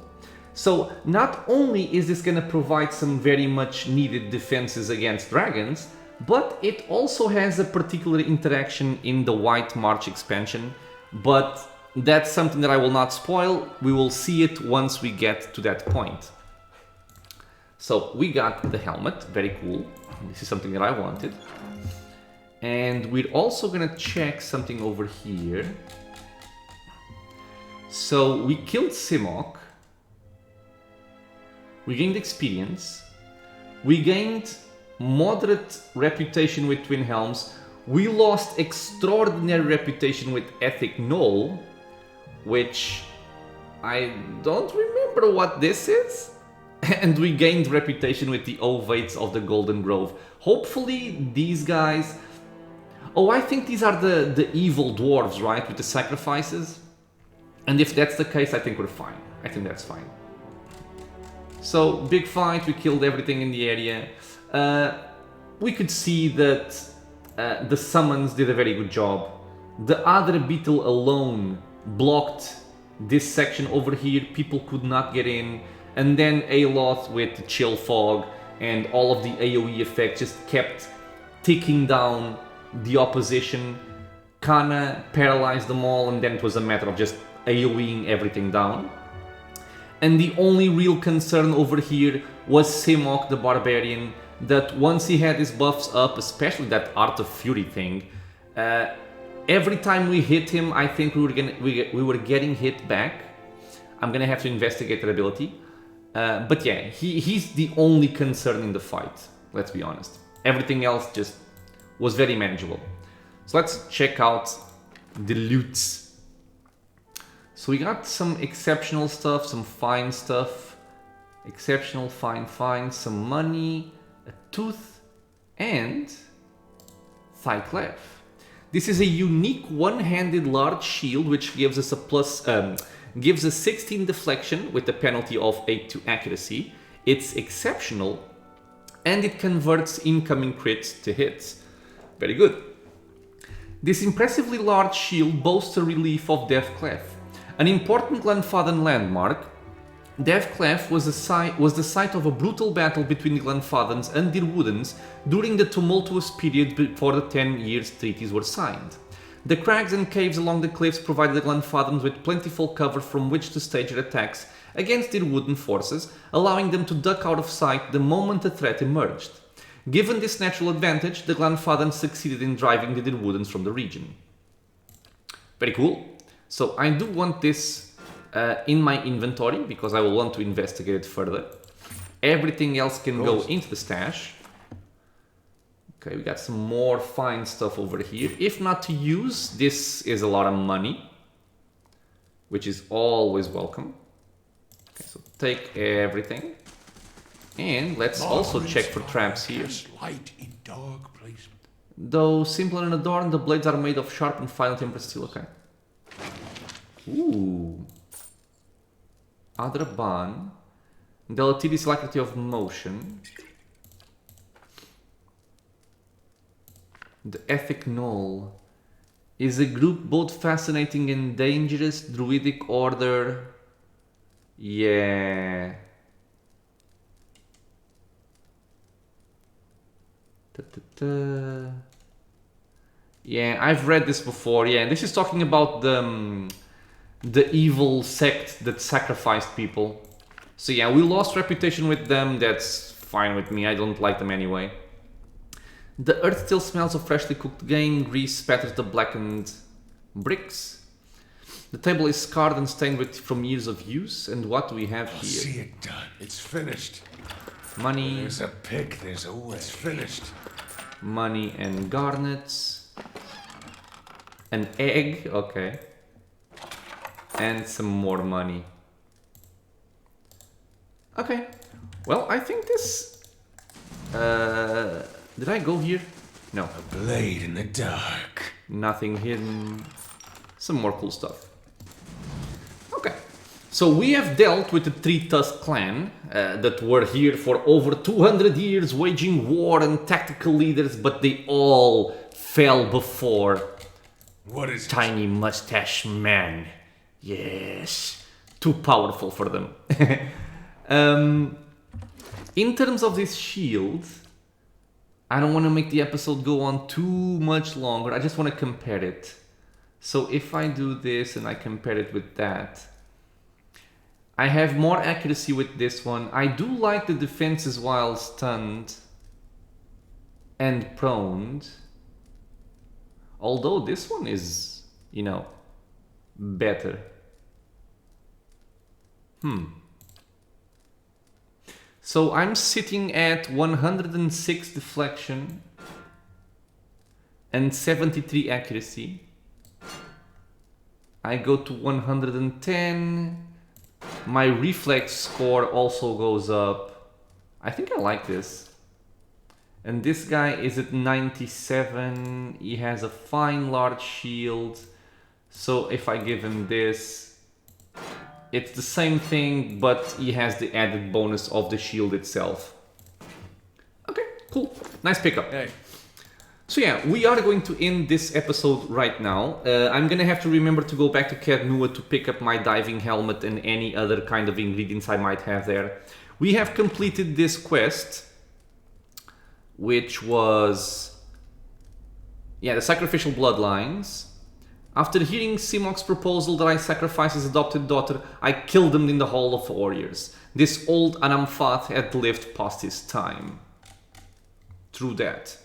So not only is this going to provide some very much needed defenses against dragons, but it also has a particular interaction in the White March expansion, but that's something that I will not spoil. We will see it once we get to that point. So we got the helmet, very cool. This is something that I wanted. And we're also gonna check something over here. So we killed Simoc. We gained experience. We gained moderate reputation with Twin Elms. We lost extraordinary reputation with Ethic Null, which I don't remember what this is. And we gained reputation with the Ovates of the Golden Grove. Hopefully these guys... Oh, I think these are the evil dwarves, right? With the sacrifices. And if that's the case, I think we're fine. I think that's fine. So, big fight, we killed everything in the area. We could see that the summons did a very good job. The other beetle alone blocked this section over here. People could not get in. And then Aloth with the chill fog and all of the AoE effects just kept ticking down the opposition. Kana paralyzed them all, and then it was a matter of just AoEing everything down. And the only real concern over here was Simoc the Barbarian, that once he had his buffs up, especially that Art of Fury thing, every time we hit him, I think we were getting hit back. I'm gonna have to investigate that ability. But yeah, he's the only concern in the fight, let's be honest. Everything else just was very manageable. So let's check out the loots. So we got some exceptional stuff, some fine stuff. Exceptional, fine, some money, a tooth, and Thyclef. This is a unique one-handed large shield which gives us a gives us 16 deflection with a penalty of 8 to accuracy. It's exceptional, and it converts incoming crits to hits. Very good. This impressively large shield boasts a relief of Deathclef. An important Glenfathan landmark, Deathclef was the site of a brutal battle between the Glenfathans and Dirwoodens during the tumultuous period before the 10 years treaties were signed. The crags and caves along the cliffs provided the Glenfathans with plentiful cover from which to stage their attacks against Dirwooden forces, allowing them to duck out of sight the moment a threat emerged. Given this natural advantage, the Glenfathans succeeded in driving the Dirwoodens from the region. Very cool. So I do want this in my inventory because I will want to investigate it further. Everything else can go into the stash. Okay, we got some more fine stuff over here. If not to use, this is a lot of money, which is always welcome. Okay, so take everything. And let's also check for traps here. Light in dark places. Though simple and adorned, the blades are made of sharp and fine tempered steel. Okay. Ooh. Adraban. Delatidity, alacrity of motion. The Ethic Null is a group both fascinating and dangerous. Druidic order. Yeah. Yeah, I've read this before. Yeah, this is talking about the evil sect that sacrificed people. So yeah, we lost reputation with them. That's fine with me. I don't like them anyway. The earth still smells of freshly cooked game. Grease spatters the blackened bricks. The table is scarred and stained from years of use. And what do we have here? See it done. It's finished. Money. There's a pick, there's a way. It's finished. Money and garnets. An egg, okay. And some more money. Okay. Well, I think this... did I go here? No. A blade in the dark. Nothing hidden. Some more cool stuff. Okay. So we have dealt with the Three-Tusk clan that were here for over 200 years waging war and tactical leaders, but they all fell before What is it? tiny mustache man. Yes. Too powerful for them. In terms of this shield, I don't want to make the episode go on too much longer. I just want to compare it. So if I do this and I compare it with that, I have more accuracy with this one. I do like the defenses while stunned and proned. Although this one is, you know, better. So I'm sitting at 106 deflection and 73 accuracy. I go to 110. My reflex score also goes up. I think I like this. And this guy is at 97. He has a fine large shield. So if I give him this, it's the same thing, but he has the added bonus of the shield itself. Okay, cool. Nice pickup. Hey. So yeah, we are going to end this episode right now. I'm gonna have to remember to go back to Caed Nua to pick up my diving helmet and any other kind of ingredients I might have there. We have completed this quest, which was, yeah, the sacrificial bloodlines. After hearing Simoc's proposal that I sacrifice his adopted daughter, I killed him in the Hall of Warriors. This old Anamfath had lived past his time. True that.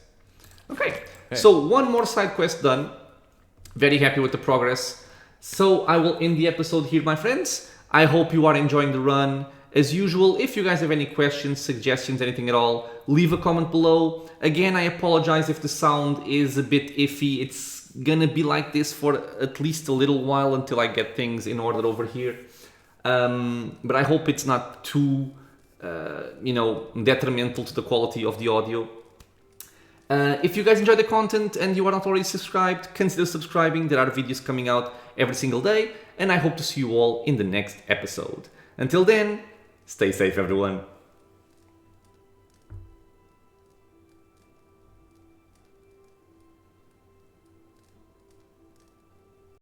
Okay, so one more side quest done. Very happy with the progress. So I will end the episode here, my friends. I hope you are enjoying the run. As usual, if you guys have any questions, suggestions, anything at all, leave a comment below. Again, I apologize if the sound is a bit iffy. It's gonna be like this for at least a little while until I get things in order over here. But I hope it's not too, detrimental to the quality of the audio. If you guys enjoy the content and you are not already subscribed, consider subscribing. There are videos coming out every single day, and I hope to see you all in the next episode. Until then, stay safe, everyone.